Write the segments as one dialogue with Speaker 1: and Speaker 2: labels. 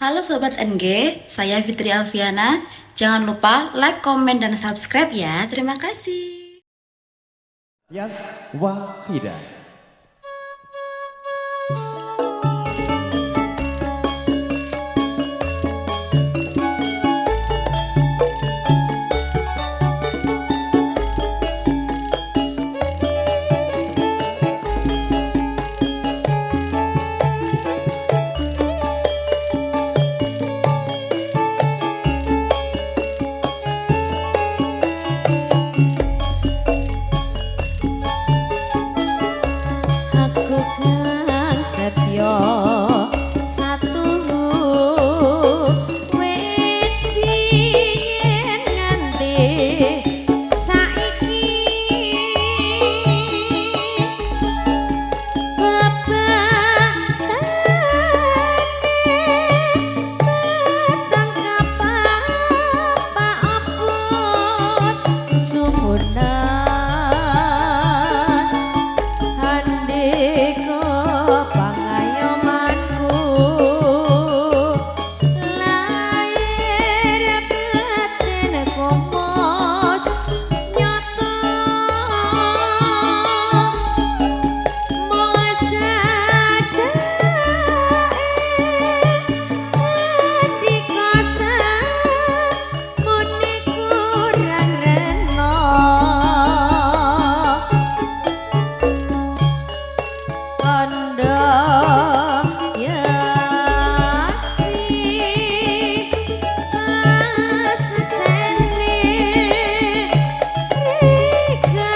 Speaker 1: Halo Sobat NG, saya Fitri Alfiana. Jangan lupa like, komen, dan subscribe ya. Terima kasih.
Speaker 2: Yas Wahidah.
Speaker 3: Aku kan setyo satu wit biyen nganti saiki babasane petang kapapa abot sumunan handiko pangayomanku lair batin komos nyoto masa di kosan muni kurang reno kondo yati ascene rika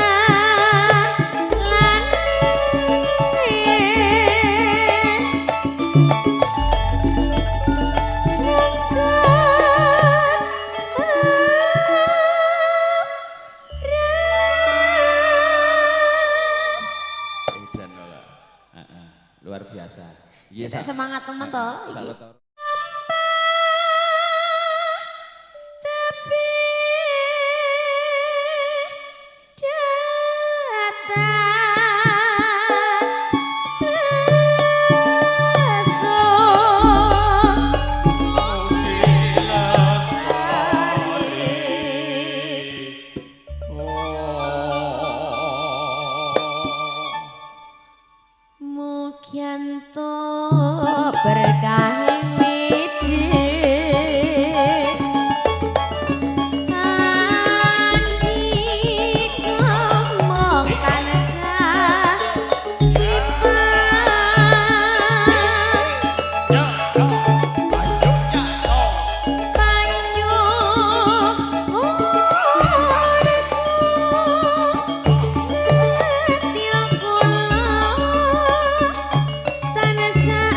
Speaker 2: Ejan lho. Heeh, luar biasa.
Speaker 3: Cek semangat temen toh iki.
Speaker 2: Sawetara.
Speaker 3: Tapi Mugianto berkah widi anjing ngomong tansah panyu uripku setya kula tansah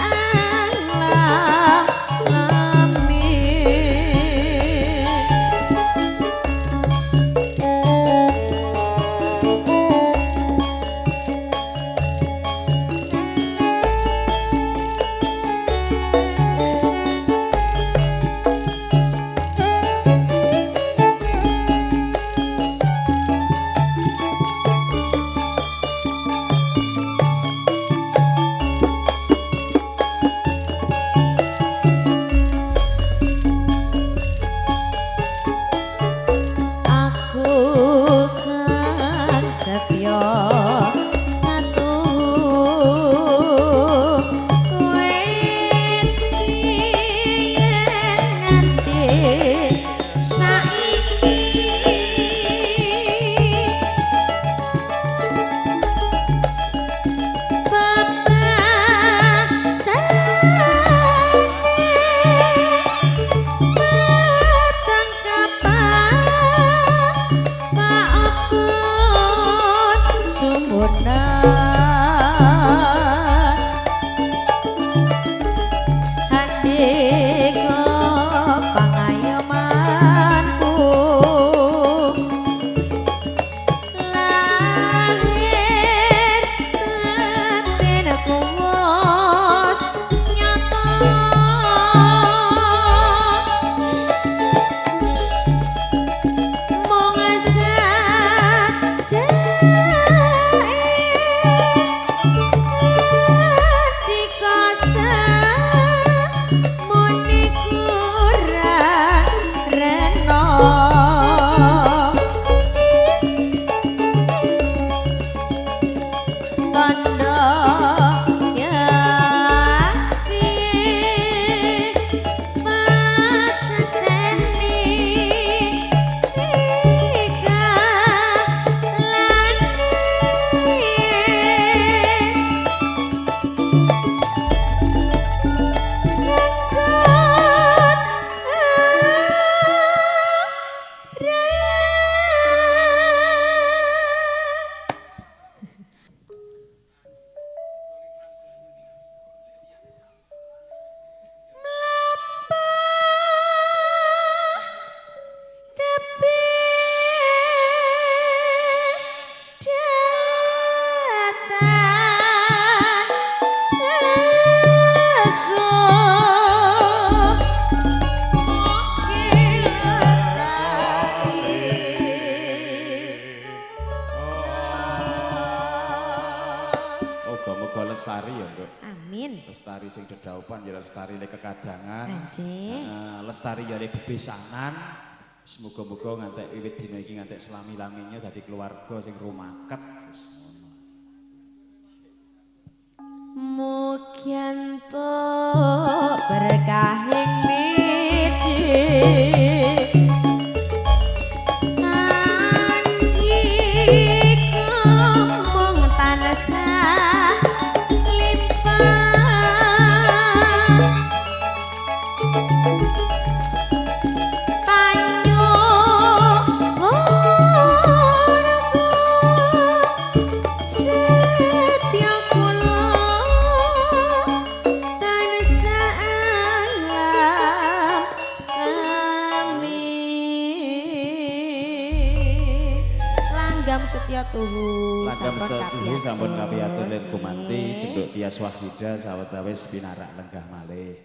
Speaker 3: aku kan setyo satu wit biyen nganti saiki petang kapapa abot
Speaker 2: Lestari sing dedaupan ya lestari le kekadangan.
Speaker 3: Anjir.
Speaker 2: Lestari ya le bebesanan. Semoga-moga ngantek wiwit dina iki ngantek selami-laminya dadi keluarga sing rumaket. Wis ngono.
Speaker 3: Mugi entuk berkahing wiji. Setia tuhu
Speaker 2: sampun kapiatur les kumanti bentuk tias wahida sawetawis pinarak lenggah malih.